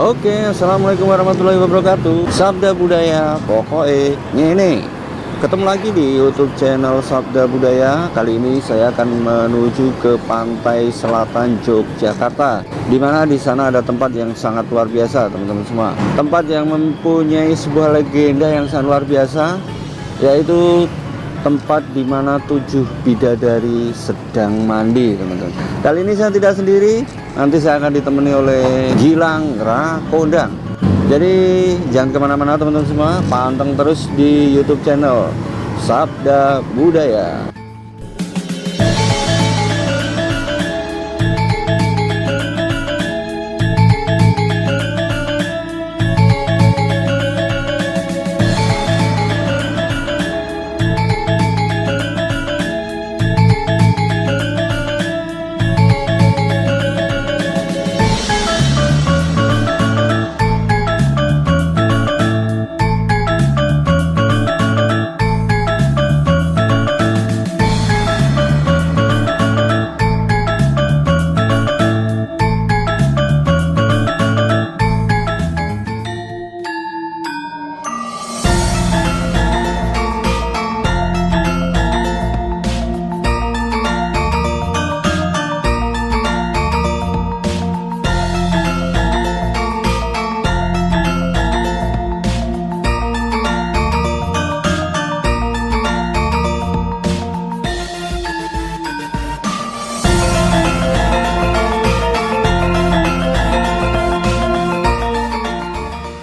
Oke, assalamualaikum warahmatullahi wabarakatuh. Sabda Budaya, pokoknya ngene. Ketemu lagi di YouTube channel Sabda Budaya. Kali ini saya akan menuju ke pantai selatan Yogyakarta, di mana di sana ada tempat yang sangat luar biasa, teman-teman semua. Tempat yang mempunyai sebuah legenda yang sangat luar biasa, yaitu tempat di mana 7 bidadari sedang mandi, teman-teman. Kali ini saya tidak sendiri, nanti saya akan ditemani oleh Gilang Rakondang. Jadi jangan kemana-mana teman-teman semua, panteng terus di YouTube channel Sabda Budaya.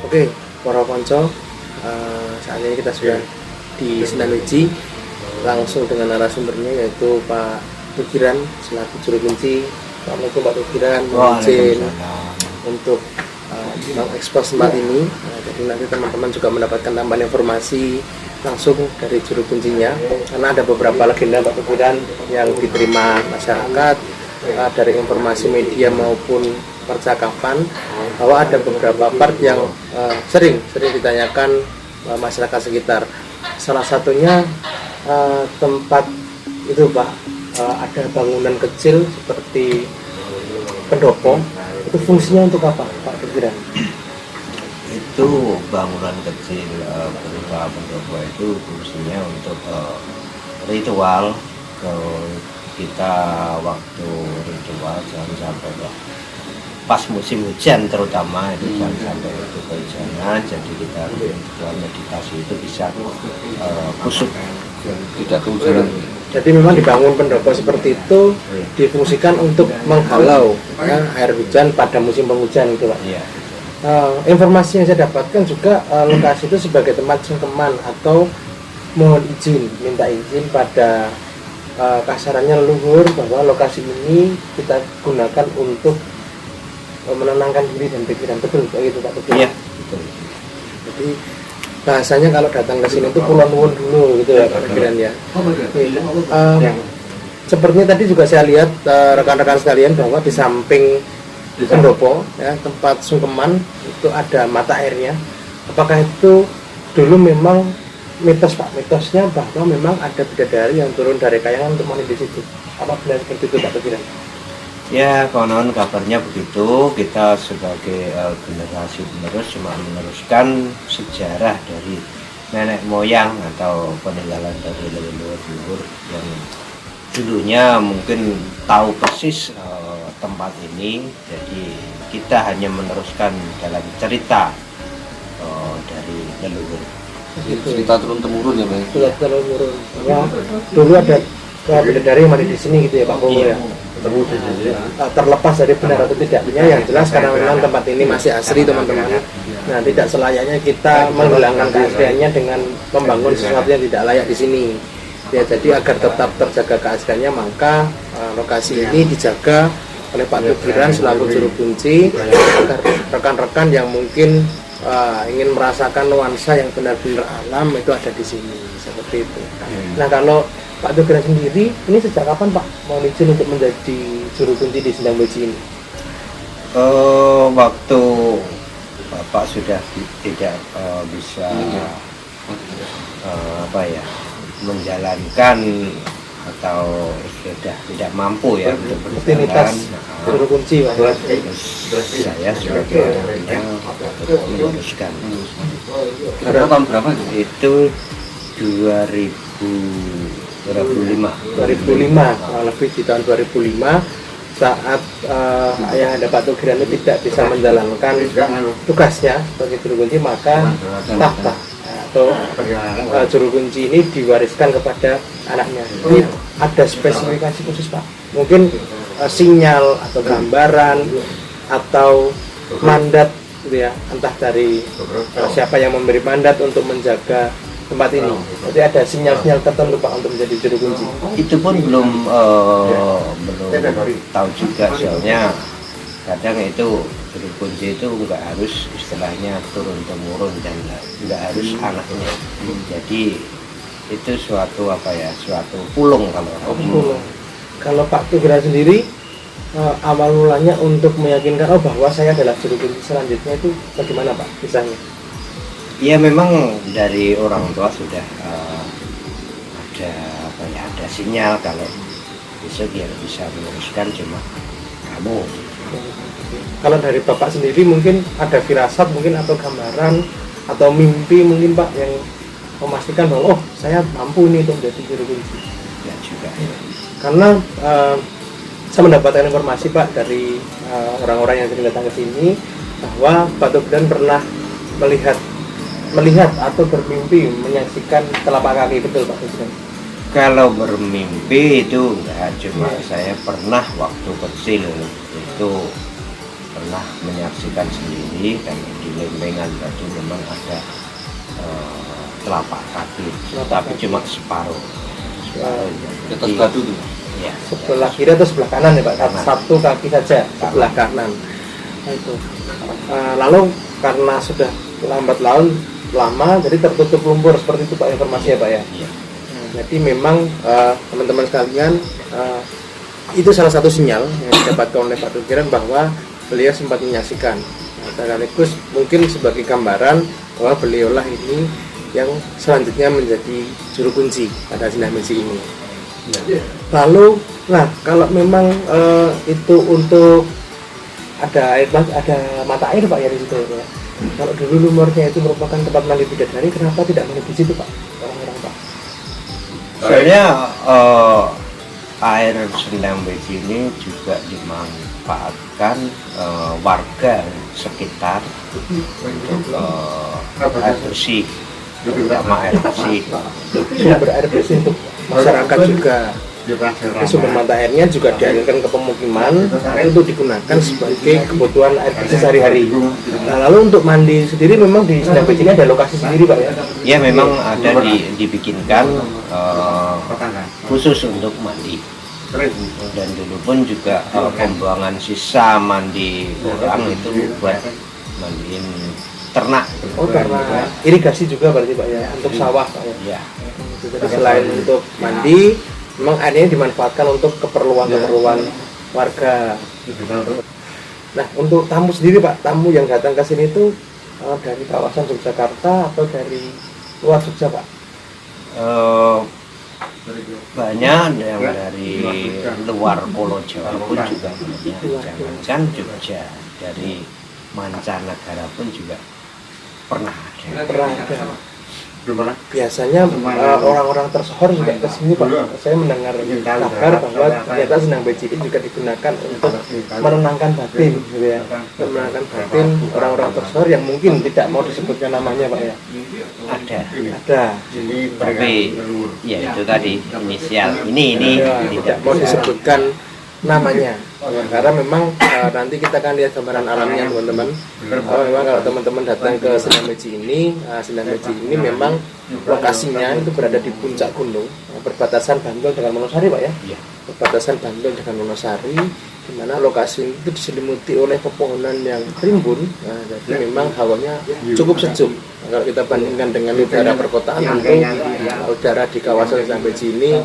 Oke, para konco, saat ini kita sudah di Sendang Wiji, langsung dengan narasumbernya yaitu Pak Tugiran selaku juru kunci. Assalamualaikum Pak Tugiran, mohon izin untuk mengekspos tempat ini. Jadi nanti teman-teman juga mendapatkan tambahan informasi langsung dari juru kuncinya, karena ada beberapa legenda Pak Tugiran yang diterima masyarakat dari informasi media maupun percakapan, bahwa ada beberapa part yang sering ditanyakan masyarakat sekitar. Salah satunya tempat itu Pak, ada bangunan kecil seperti pendopo. Itu fungsinya untuk apa Pak Tugiran? Itu bangunan kecil berupa pendopo itu fungsinya untuk ritual. Kita waktu ritual jangan sampai pas musim hujan terutama itu jangan sampai itu kehujanan, jadi kita ritual meditasi itu bisa kusut, tidak kehujanan. Jadi memang dibangun pendopo seperti itu difungsikan untuk menghalau air hujan pada musim penghujan itu Pak. Iya. Informasi yang saya dapatkan juga lokasi itu sebagai tempat sungkeman atau mohon izin, minta izin pada kasarannya leluhur, bahwa lokasi ini kita gunakan untuk menenangkan diri dan pikiran. Betul begitu Pak Tugiran? Iya, betul. Jadi bahasanya kalau datang ke sini itu pulau nuwun dulu gitu ya Pak Tugiran ya. Sepertinya tadi juga saya lihat rekan-rekan sekalian bahwa di samping pendopo ya, tempat sungkeman itu ada mata airnya. Apakah itu dulu memang mitos Pak? Mitosnya bahwa memang ada bidadari yang turun dari kayangan untuk mandi di situ. Apa benar seperti itu Pak Tugiran? Ya, konon kabarnya begitu. Kita sebagai generasi penerus cuma meneruskan sejarah dari nenek moyang atau peninggalan dari leluhur yang dulunya mungkin tahu persis tempat ini. Jadi kita hanya meneruskan dalam cerita dari leluhur. Cerita turun temurun ya, Bang. Sudah turun. Ya, dulu ada bidadari yang mandi di sini gitu ya Pak Bowo ya. Terlepas dari benar atau tidaknya, yang jelas karena memang tempat ini masih asri teman-teman. Nah, tidak selayaknya kita menghilangkan keasliannya dengan membangun sesuatu yang tidak layak di sini. Ya, jadi agar tetap terjaga keasliannya, maka lokasi ini dijaga oleh Pak Tugiran selaku juru kunci, agar rekan-rekan yang mungkin ingin merasakan nuansa yang benar-benar alam itu ada di sini, seperti itu. Nah, kalau Pak Tugiran sendiri, ini sejak kapan Pak mau izin untuk menjadi juru kunci di Sendang Wiji ini? Waktu Bapak sudah tidak bisa menjalankan atau sudah tidak mampu ya untuk rutinitas berjalan. juru kunci Pak. Terus saya sebagai orangnya meneruskan. Ada tahun berapa? Itu 2005. 2005, kurang lebih di tahun 2005 saat ayah anda Pak Tugiran itu tidak bisa menjalankan tugasnya sebagai juru kunci, maka tahta atau juru kunci ini diwariskan kepada anaknya. Ini ada spesifikasi khusus Pak, mungkin sinyal atau gambaran atau mandat gitu ya, entah dari siapa yang memberi mandat untuk menjaga tempat ini. Jadi ada sinyal-sinyal tertentu Pak untuk menjadi juru kunci. Itu pun belum tahu juga, soalnya kadang itu juru kunci itu nggak harus istilahnya turun temurun dan nggak harus anaknya. Jadi itu suatu suatu pulung kalau Pulung. Kalau Pak Tugiran sendiri awal mulanya untuk meyakinkan bahwa saya adalah juru kunci selanjutnya itu bagaimana Pak kisahnya? ya memang dari orang tua sudah ada sinyal kalau besok dia bisa meneruskan cuma kamu. Kalau dari Bapak sendiri mungkin ada firasat mungkin atau gambaran atau mimpi mungkin Pak yang memastikan bahwa saya mampu ini untuk menjadi juru kunci. Ya juga. Karena saya mendapatkan informasi Pak dari orang-orang yang sering datang ke sini bahwa Pak Tugiran pernah melihat atau bermimpi menyaksikan telapak kaki, betul Pak Tugiran? Kalau bermimpi itu enggak, cuma saya pernah waktu kecil itu pernah menyaksikan sendiri dan di lempengan tadi memang ada telapak kaki, tapi cuma separuh. Di atas batu tuh. Ya, Sebelah kiri atau sebelah kanan ya Pak? Satu kaki saja, sebelah kanan. Nah, itu. Lalu karena sudah lambat laun lama, jadi tertutup lumpur seperti itu Pak informasinya Pak ya. Iya. Nah, jadi memang teman-teman sekalian itu salah satu sinyal yang didapatkan oleh Pak Tugiran bahwa beliau sempat menyaksikan. Nah, sekaligus mungkin sebagai gambaran bahwa beliaulah ini yang selanjutnya menjadi juru kunci pada Sinah Meci ini. Lalu, nah kalau memang itu untuk ada mata air Pak ya di situ ya. Kalau dulu lumurnya itu merupakan tempat mandi bidadari, kenapa tidak mandi di situ Pak orang-orang Pak? Soalnya air Sendang Beji ini juga dimanfaatkan warga sekitar untuk air bersih, terutama air bersih. Sumber air bersih untuk masyarakat juga. Sumber mata airnya juga dialirkan ke pemukiman untuk digunakan sebagai kebutuhan air bersih sehari-hari. Nah, lalu untuk mandi sendiri memang di Sendang Beji ini ada lokasi sendiri Pak ya? Ya memang ada dibikinkan khusus untuk mandi. Dan dulu pun juga pembuangan sisa mandi orang itu buat mandiin ternak. Oh, karena irigasi juga berarti Pak ya, untuk sawah Pak ya. Ya. Jadi selain untuk mandi, memang airnya dimanfaatkan untuk keperluan warga. Nah, untuk tamu sendiri Pak, tamu yang datang ke sini itu dari kawasan Yogyakarta atau dari luar Jogja Pak? Banyak yang dari luar Pulau Jawa pun juga banyak, jangankan Jogja, dari mancanegara pun juga pernah ada. Pernah ada. Biasanya orang-orang tersohor juga ke sini Pak. Saya mendengar kabar bahwa ternyata Sendang Beji ini juga digunakan untuk menenangkan batin, gitu ya. Menenangkan batin orang-orang tersohor yang mungkin tidak mau disebutkan namanya Pak ya. Ada. Tapi ya itu tadi inisial ini tidak mau disebutkan namanya karena memang nanti kita akan lihat gambaran alamnya teman-teman. Memang kalau teman-teman datang ke Sendang Beji ini, Sendang Beji ini memang lokasinya itu berada di puncak gunung, perbatasan Bantul dengan Wonosari Pak ya. Perbatasan Bantul dengan Wonosari, di mana lokasi itu diselimuti oleh pepohonan yang rimbun. Nah, jadi memang hawanya cukup sejuk. Nah, kalau kita bandingkan dengan udara perkotaan, tentu udara di kawasan Sendang Beji ini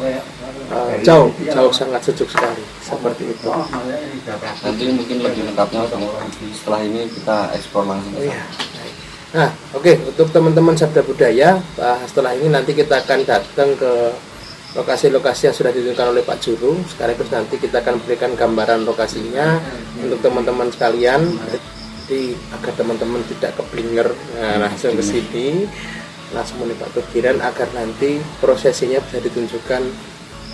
jauh sangat sejuk sekali seperti itu. Nanti mungkin lebih lengkapnya setelah ini kita eksplor langsung. Iya. Nah, oke, untuk teman-teman Sabda Budaya, setelah ini nanti kita akan datang ke lokasi-lokasi yang sudah ditentukan oleh Pak Juru. Sekaligus nanti kita akan berikan gambaran lokasinya untuk teman-teman sekalian. Jadi agar teman-teman tidak keblinger langsung ke sini, langsung menemui Pak Tugiran agar nanti prosesinya bisa ditunjukkan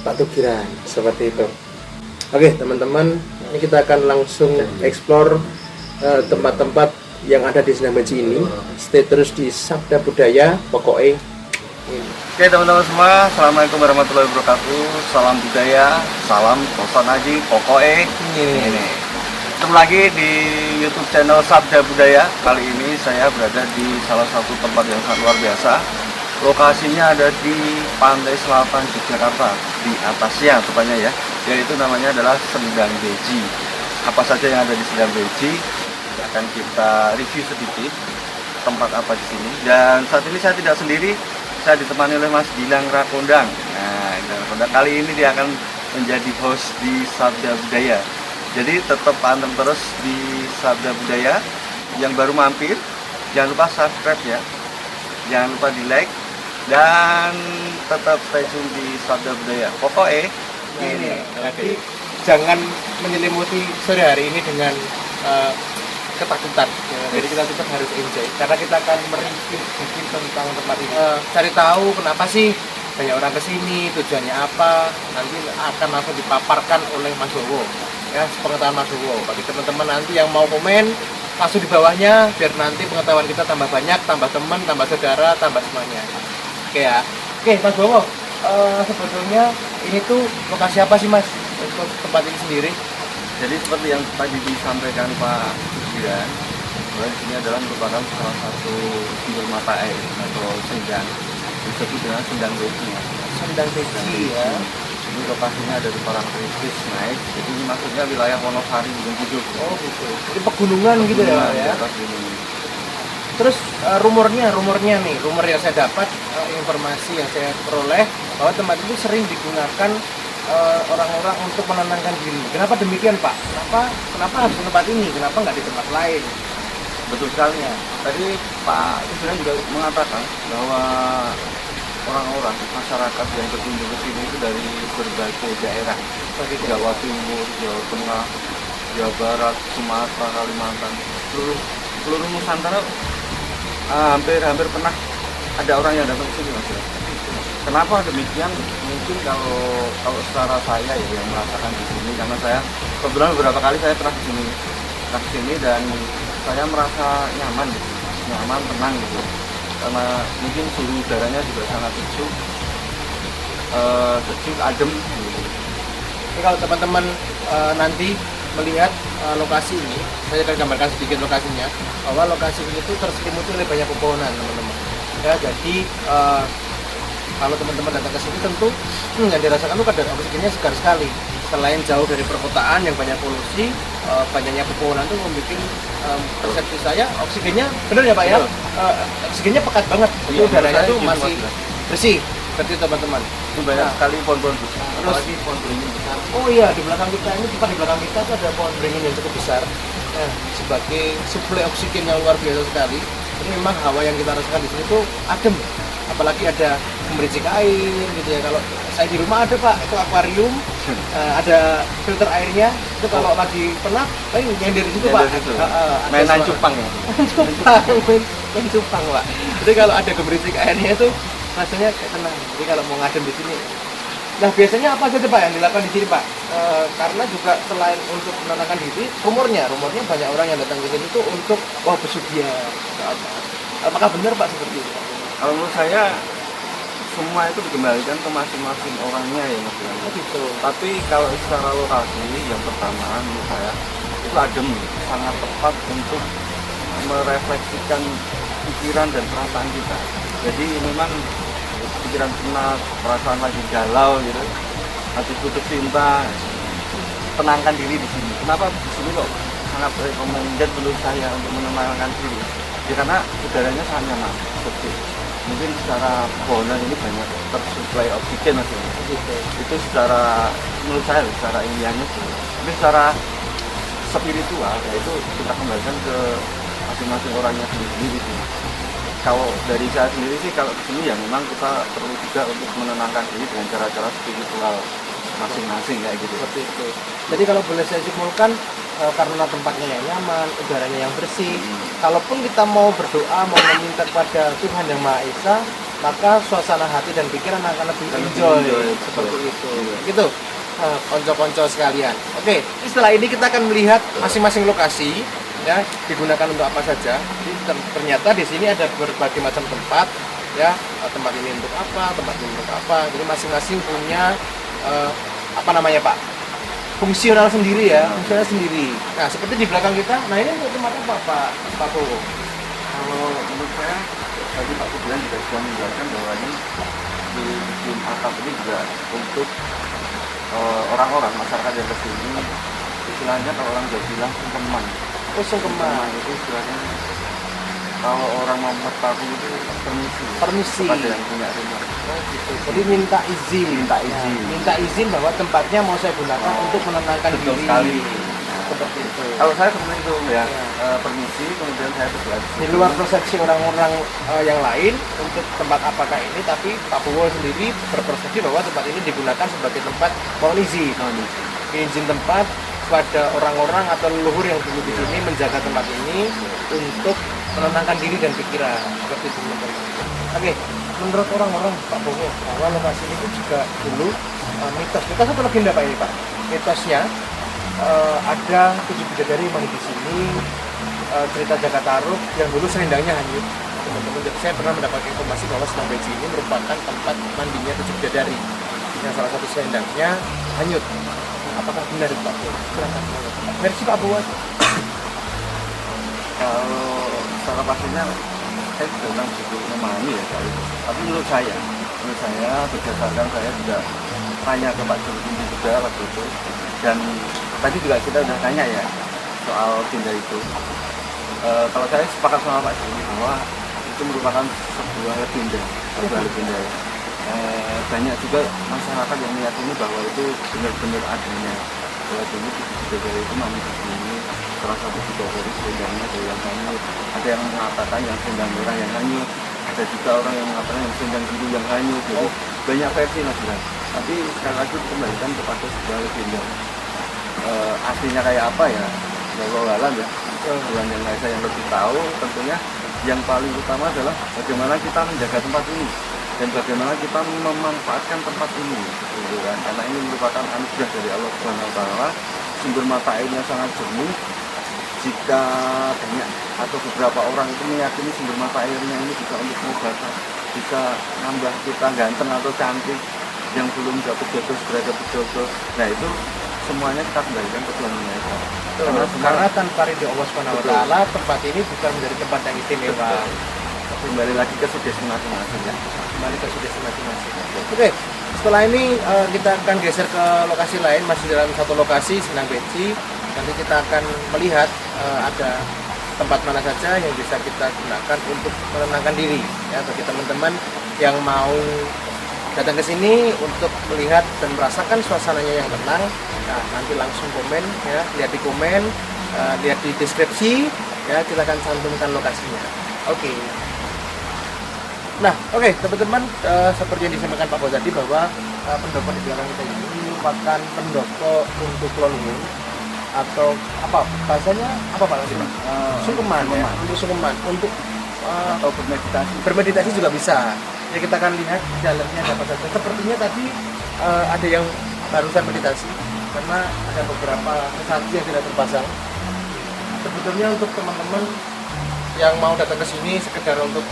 Pak Tugiran seperti itu. Oke teman-teman, ini kita akan langsung explore tempat-tempat yang ada di Sendang Beji ini. Stay terus di Sabda Budaya, pokoknya. Oke teman-teman semua, assalamualaikum warahmatullahi wabarakatuh. Salam budaya, salam kosan haji, pokoknya ini. Ketemu lagi di YouTube channel Sabda Budaya. Kali ini saya berada di salah satu tempat yang sangat luar biasa. Lokasinya ada di Pantai Selatan Yogyakarta, di atasnya tepatnya ya, yaitu namanya adalah Sendang Beji. Apa saja yang ada di Sendang Beji akan kita review sedikit tempat apa di sini. Dan saat ini saya tidak sendiri, saya ditemani oleh Mas Gilang Rakondang. Nah, Gilang Rakondang kali ini dia akan menjadi host di Sabda Budaya. Jadi tetap panteng terus di Sabda Budaya. Yang baru mampir, jangan lupa subscribe ya, jangan lupa di like, dan tetap stay tune di Sabda Budaya. Pokoknya ini. Jadi jangan menyelimuti sore hari ini dengan ketakutan. Jadi kita tetap harus enjoy karena kita akan mereview sedikit tentang tempat ini. Cari tahu kenapa sih banyak orang kesini, tujuannya apa, nanti akan langsung dipaparkan oleh Mas Bowo. Ya, pengetahuan Mas Bowo. Bagi teman-teman nanti yang mau komen langsung di bawahnya, biar nanti pengetahuan kita tambah banyak, tambah teman, tambah saudara, tambah semuanya. Oke ya. Oke, Mas Bowo. Sebetulnya ini tuh lokasi apa sih Mas untuk tempat ini sendiri? Jadi seperti yang tadi disampaikan Pak Tugiran, bahwa di sini adalah merupakan salah satu sumber mata air atau sendang, disebut dengan Sendang Beji. Sendang Beji ya. Ini lokasinya ada di Parangtritis naik, jadi ini maksudnya wilayah Wonosari Gunung Kidul. Oh gitu. Jadi pegunungan gitu ya, Di ya. atas gunung. Terus rumornya nih, rumor yang saya dapat, informasi yang saya peroleh bahwa tempat itu sering digunakan orang-orang untuk menenangkan diri. Kenapa demikian Pak? Kenapa harus di tempat ini? Kenapa nggak di tempat lain? Betul sekali ya. Tadi Pak Tugiran juga mengatakan bahwa orang-orang masyarakat yang berkunjung ke sini itu dari berbagai daerah, seperti Jawa Timur, Jawa Tengah, Jawa Barat, Sumatera, Kalimantan, seluruh Nusantara. Hampir pernah ada orang yang datang ke sini Mas. Kenapa demikian? Mungkin kalau secara saya ya yang merasakan di sini, karena saya kebetulan beberapa kali saya pernah ke sini dan saya merasa nyaman, tenang gitu. Karena mungkin suhu udaranya juga sangat sejuk, adem. Gitu. Jadi kalau teman-teman nanti melihat lokasi ini, saya akan gambarkan sedikit lokasinya, bahwa lokasi ini tuh terselimuti oleh banyak pepohonan teman-teman. Ya, jadi kalau teman-teman datang ke sini tentu yang dirasakan itu kadar oksigennya segar sekali. Selain jauh dari perkotaan yang banyak polusi, banyaknya pepohonan itu membuat persepsi saya oksigennya benar ya Pak ya, oksigennya pekat banget. Jadi udaranya itu masih bersih. Seperti itu teman-teman. Itu banyak sekali pohon-pohon besar. Terus Apalagi pohon beringin besar. Oh iya, di belakang kita ini, tepat di belakang kita itu ada pohon beringin yang cukup besar. Sebagai suplai oksigen yang luar biasa sekali. Jadi memang hawa yang kita rasakan di sini tuh adem. Apalagi ada gemericik air gitu ya. Kalau saya di rumah ada Pak, itu akuarium, ada filter airnya. Itu kalau lagi penat, nyender di situ Pak. Mainan cupang ya. main cupang Pak. Jadi kalau ada gemericik airnya itu rasanya kayak tenang. Jadi kalau mau ngadem di sini. Nah biasanya apa saja Pak yang dilakukan di sini Pak? Karena juga selain untuk menenangkan diri, rumornya banyak orang yang datang ke sini itu untuk bersugihan. Apakah benar Pak seperti itu? Kalau menurut saya semua itu dikembalikan ke masing-masing orangnya ya Mas. Oh gitu. Tapi kalau secara lokasi yang pertama menurut saya itu adem, sangat tepat untuk merefleksikan pikiran dan perasaan kita. Jadi memang pikiran penat, perasaan lagi galau gitu, hati putus cinta, tenangkan diri di sini. Kenapa di sini kok sangat recommended menurut saya untuk menenangkan diri? Ya karena udaranya sangat nyaman, sejuk. Mungkin secara pohonan ini banyak tersuplai oksigen Mas. Itu secara menurut saya secara ilmiahnya sih. Tapi secara spiritual yaitu kita kembalikan ke masing-masing orangnya sendiri gitu. kalau dari saya sendiri sih kalau di sini ya memang kita perlu juga untuk menenangkan diri dengan cara-cara spiritual masing-masing kayak gitu. Seperti itu. Jadi kalau boleh saya simpulkan, karena tempatnya yang nyaman, udaranya yang bersih, kalaupun kita mau berdoa, mau meminta kepada Tuhan Yang Maha Esa, maka suasana hati dan pikiran akan lebih enjoy. Seperti itu. Gitu. Konco-konco sekalian. Oke, setelah ini kita akan melihat masing-masing lokasi ya digunakan untuk apa saja. Jadi ternyata di sini ada berbagai macam tempat ya, tempat ini untuk apa, tempat ini untuk apa. Jadi masing-masing punya apa namanya Pak? Fungsional sendiri ya, fungsional sendiri. Nah, seperti di belakang kita, nah ini untuk tempat apa Pak Bowo? Kalau menurut saya tadi Pak Kubilan juga sudah menjelaskan bahwa ini di museum atap ini juga untuk orang-orang masyarakat yang kesini, istilahnya kalau orang Jawa bilang sungkeman. Oh, sungkeman. Itu istilahnya kalau orang mau tahu itu permisi kepada yang punya rumah. Oh, gitu. Jadi minta izin. Minta izin bahwa tempatnya mau saya gunakan untuk menenangkan Betul diri. sekali. Seperti itu. Kalau saya seperti itu ya, permisi, kemudian saya berdoa. Di luar persepsi orang-orang yang lain untuk tempat apakah ini, tapi Pak Bowo sendiri berpersepsi bahwa tempat ini digunakan sebagai tempat mohon izin. Izin tempat kepada orang-orang atau leluhur yang dulu di sini menjaga tempat ini untuk menenangkan diri dan pikiran. Seperti itu teman-teman. Oke, menurut orang-orang Pak Bowo bahwa lokasi ini juga dulu mitos atau legenda Pak ini Pak. Mitosnya ada 7 bidadari yang mandi di sini, cerita Jakarta Taruh yang dulu selendangnya hanyut. Teman-teman, saya pernah mendapatkan informasi bahwa Senang Beji ini merupakan tempat mandinya 7 bidadari yang salah satu selendangnya hanyut. Apakah benar Pak Bowo? Silakan versi Pak Bowo. Kalau secara pastinya saya juga bilang begitu memahami ya soal itu. Tapi menurut saya berdasarkan saya juga tanya ke Pak Juru juga waktu itu, dan tadi juga kita udah tanya ya soal pindah itu. Kalau saya sepakat sama Pak Juru bahwa itu merupakan sebuah legenda. Banyak juga masyarakat yang meyakini bahwa itu benar-benar adanya, bahwa dulu bidadari itu mandi di sini, salah satu bidadari selendangnya ada yang hanyut, ada yang mengatakan yang selendang merah yang hanyut, ada juga orang yang mengatakan yang selendang biru yang hanyut. Jadi banyak versi Mas Bram. Tapi sekali lagi dikembalikan kepada sebuah legenda. Aslinya kayak apa ya, walau alam ya, Tuhan Yang Maha Esa yang lebih tahu. Tentunya yang paling utama adalah bagaimana kita menjaga tempat ini dan bagaimana kita memanfaatkan tempat ini, gitu kan? Karena ini merupakan anugerah dari Allah Subhanahu Wa Taala. Sumber mata airnya sangat jernih. Jika banyak atau beberapa orang itu meyakini sumber mata airnya ini bisa untuk mengobati, bisa nambah kita ganteng atau cantik, yang belum jodoh segera dapat jodoh. Nah itu semuanya kita kembalikan ke Tuhan Yang Maha Esa. Karena tanpa ridho Allah Subhanahu Wa Taala, tempat ini bukan menjadi tempat yang istimewa. Kembali lagi ke sugesti masing-masing ya. Kembali ke sugesti masing-masing. Oke, setelah ini kita akan geser ke lokasi lain, masih dalam satu lokasi Senang Beji. Nanti kita akan melihat ada tempat mana saja yang bisa kita gunakan untuk menenangkan diri ya, bagi teman-teman yang mau datang ke sini untuk melihat dan merasakan suasananya yang tenang. Nah, nanti langsung komen ya, lihat di komen, lihat di deskripsi ya, silakan cantumkan lokasinya. Oke. Nah, oke teman-teman, seperti yang disampaikan Pak Bowo tadi bahwa pendopo di belakang kita ini merupakan pendopo untuk leluhur atau apa bahasanya apa Pak tadi Pak? Sungkeman ya, untuk sungkeman, untuk Atau bermeditasi juga bisa. Ya kita akan lihat di dalamnya ada apa saja. Sepertinya tadi ada yang barusan meditasi karena ada beberapa sesaji yang tidak terpasang. Sebetulnya untuk teman-teman yang mau datang ke sini sekedar untuk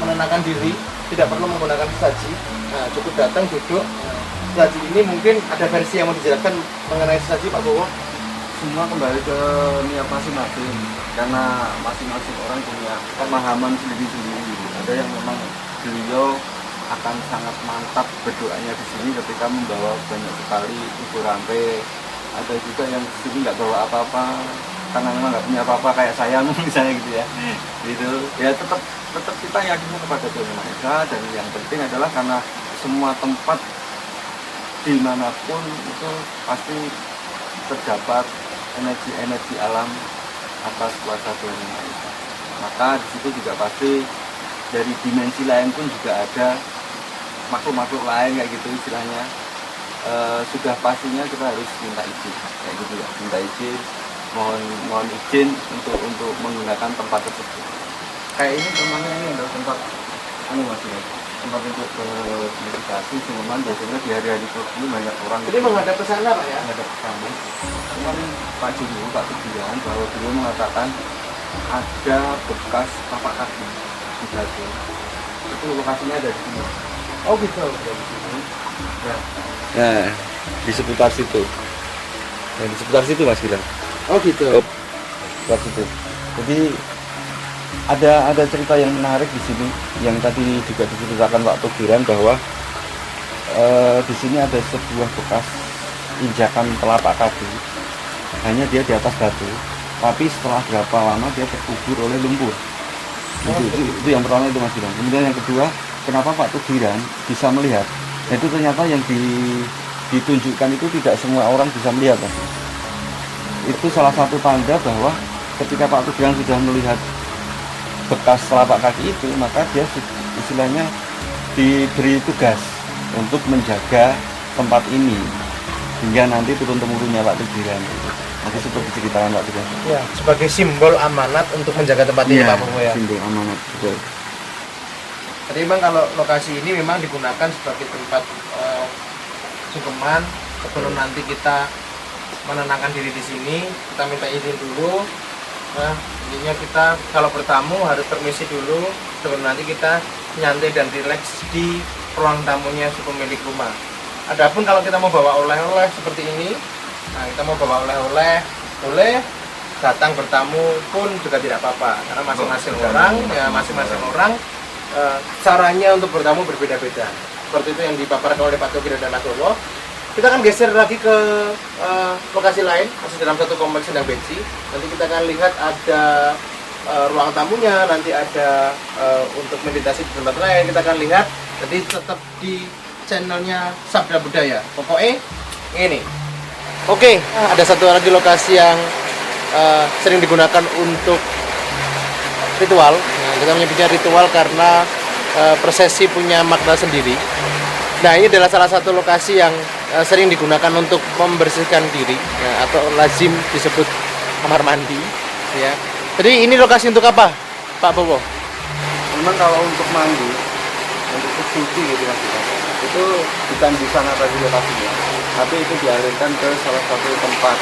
menenangkan diri, tidak perlu menggunakan sesaji. Nah, cukup datang duduk. Sesaji ini mungkin ada versi yang mau dijelaskan mengenai sesaji Pak Bowo. semua kembali ke niat masing-masing, karena masing-masing orang punya pemahaman sendiri-sendiri. Ada yang memang beliau akan sangat mantap berdoanya di sini ketika membawa banyak sekali ibu rampe. Ada juga yang di sini nggak bawa apa-apa karena memang nggak punya apa-apa kayak saya misalnya gitu ya. Gitu ya, tetap kita yakin kepada Tuhan Yang Maha Esa, dan yang penting adalah karena semua tempat dimanapun itu pasti terdapat energi alam atas kuasa Tuhan Yang Maha Esa. maka di situ juga pasti dari dimensi lain pun juga ada makhluk-makhluk lain kayak gitu istilahnya. Sudah pastinya kita harus minta izin kayak gitu ya, minta izin, mohon izin untuk menggunakan tempat tersebut. Kayak ini temannya ini adalah tempat tempat untuk meditasi, cuman biasanya di hari-hari seperti ini banyak orang. Jadi menghadap ke sana Pak ya? Menghadap ke sana. Cuman Pak Tugiran bahwa beliau mengatakan ada bekas tapak kaki di batu. Itu lokasinya ada di sini. Oh gitu. Ada di sini. Nah, di seputar situ. Nah, di seputar situ Mas Gilang. Oh gitu. Seputar situ. Jadi ada cerita yang menarik di sini yang tadi juga diceritakan Pak Tugiran bahwa di sini ada sebuah bekas injakan telapak kaki. Hanya dia di atas batu, tapi setelah berapa lama dia terkubur oleh lumpur. Itu yang pertama itu Mas Gilang. Kemudian yang kedua, kenapa Pak Tugiran bisa melihat? Nah, itu ternyata yang ditunjukkan itu tidak semua orang bisa melihat Mas. Itu salah satu tanda bahwa ketika Pak Tugiran sudah melihat bekas telapak kaki itu, maka dia istilahnya diberi tugas untuk menjaga tempat ini hingga nanti turun-temurunnya Pak Tugiran. Nanti seperti diceritakan Pak Tugiran. Ya, sebagai simbol amanat untuk menjaga tempat ini Pak Bowo ya. Simbol amanat betul. Jadi memang kalau lokasi ini memang digunakan sebagai tempat sungkeman. Sebelum nanti kita menenangkan diri di sini, kita minta izin dulu. Nah, intinya kita kalau bertamu harus permisi dulu sebelum nanti kita nyantai dan rileks di ruang tamunya si pemilik rumah. Adapun kalau kita mau bawa oleh-oleh seperti ini, nah kita mau bawa oleh-oleh boleh, datang bertamu pun juga tidak apa-apa karena masing-masing orang caranya untuk bertamu berbeda-beda. Seperti itu yang dipaparkan oleh Pak Tugiran dan Mas Bowo. Kita akan geser lagi ke lokasi lain, masih dalam satu kompleks Sendang Beci. Nanti kita akan lihat ada ruang tamunya, nanti ada untuk meditasi di tempat lain. Kita akan lihat, jadi tetap di channelnya Sabda Budaya. Pokoknya ini. Oke, ada satu lagi lokasi yang sering digunakan untuk ritual. Nah, kita menyebutnya ritual karena prosesi punya makna sendiri. Nah, ini adalah salah satu lokasi yang sering digunakan untuk membersihkan diri, ya, atau lazim disebut kamar mandi. Ya. Jadi ini lokasi untuk apa, Pak Bowo? Memang kalau untuk mandi, untuk suci gitu Mas, itu bukan di sana tadi lokasinya, tapi itu dialirkan ke salah satu tempat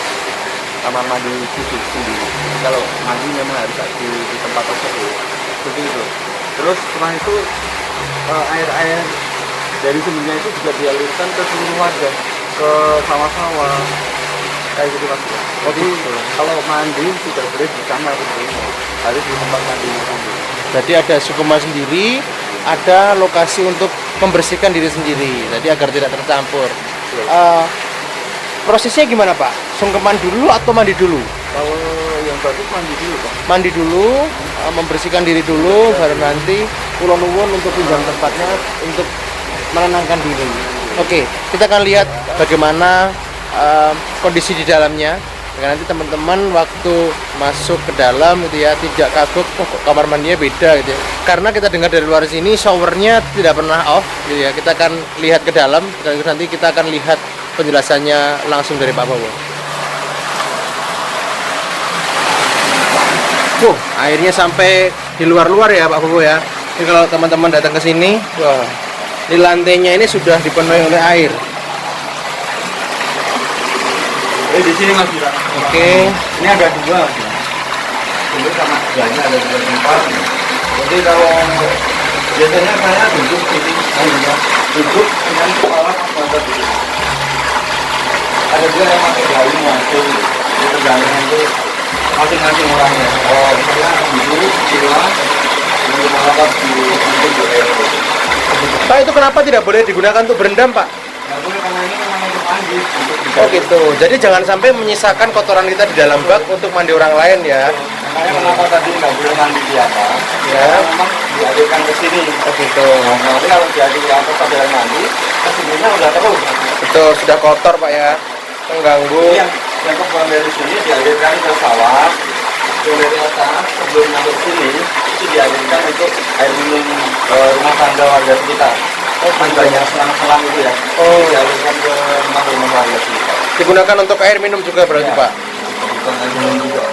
kamar mandi khusus sendiri. Kalau mandi memang harus di tempat tersebut, seperti itu. Terus setelah itu air dari sumbernya itu juga dialirkan ke seluruh warga, ke sawah-sawah kayak gitu Mas. Jadi kalau mandi tidak boleh di kamar sendiri, harus di tempat mandinya sendiri. Jadi ada sukma sendiri, ada lokasi untuk membersihkan diri sendiri, jadi agar tidak tercampur. Prosesnya gimana Pak? Sungkeman dulu atau mandi dulu? Kalau yang bagus mandi dulu Pak. Mandi dulu, membersihkan diri dulu, baru nanti kula nuwun untuk pinjam tempatnya untuk menenangkan diri. Oke, kita akan lihat bagaimana kondisi di dalamnya. Nanti teman-teman waktu masuk ke dalam gitu ya, tidak kagok, kok kamar mandinya beda gitu ya. Karena kita dengar dari luar sini showernya tidak pernah off gitu ya. Kita akan lihat ke dalam, nanti kita akan lihat penjelasannya langsung dari Pak Bowo. Airnya sampai di luar-luar ya Pak Bowo ya. Ini kalau teman-teman datang ke sini, wah, di lantainya ini sudah dipenuhi oleh air. Di sini Mas Bira. Oke. Ini ada dua Mas. Ini sama sebelahnya ada dua tempat. Jadi kalau biasanya saya duduk sini, duduk dengan kepala pada dulu. Ada juga yang pakai galing langsung. Itu tergantung itu masing-masing orangnya. Oh, misalnya duduk, sila, untuk melakukan di air. Pak, itu kenapa tidak boleh digunakan untuk berendam Pak? Nggak boleh karena ini memang untuk mandi. Oh gitu. Jadi jangan sampai menyisakan kotoran kita di dalam bak untuk mandi orang lain ya. Makanya kenapa tadi nggak boleh mandi di atas? Ya. Memang dialirkan ke sini. Oh gitu. Nah, nanti kalau dialirkan ke atas sampai mandi, kesininya udah terus. Betul, sudah kotor Pak ya. Mengganggu. Yang kebuang dari sini dialirkan ke sawah, dari atas sebelum masuk sini itu dialirkan untuk air minum rumah tangga warga sekitar. Oh, banyak selang-selang itu ya. Oh. Dialirkan ke rumah warga sekitar. Digunakan untuk air minum juga berarti Ya. Pak? Bukan air minum juga.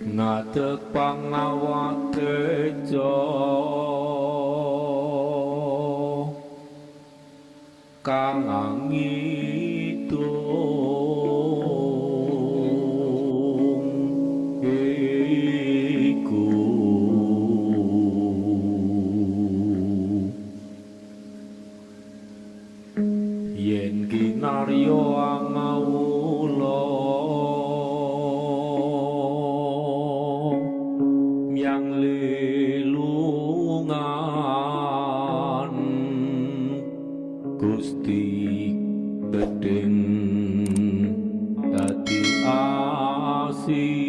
Ngadeg pangawat tejo kang ngitung iku yen kinarya angawula yang lelungan Gusti gedeng dadi asih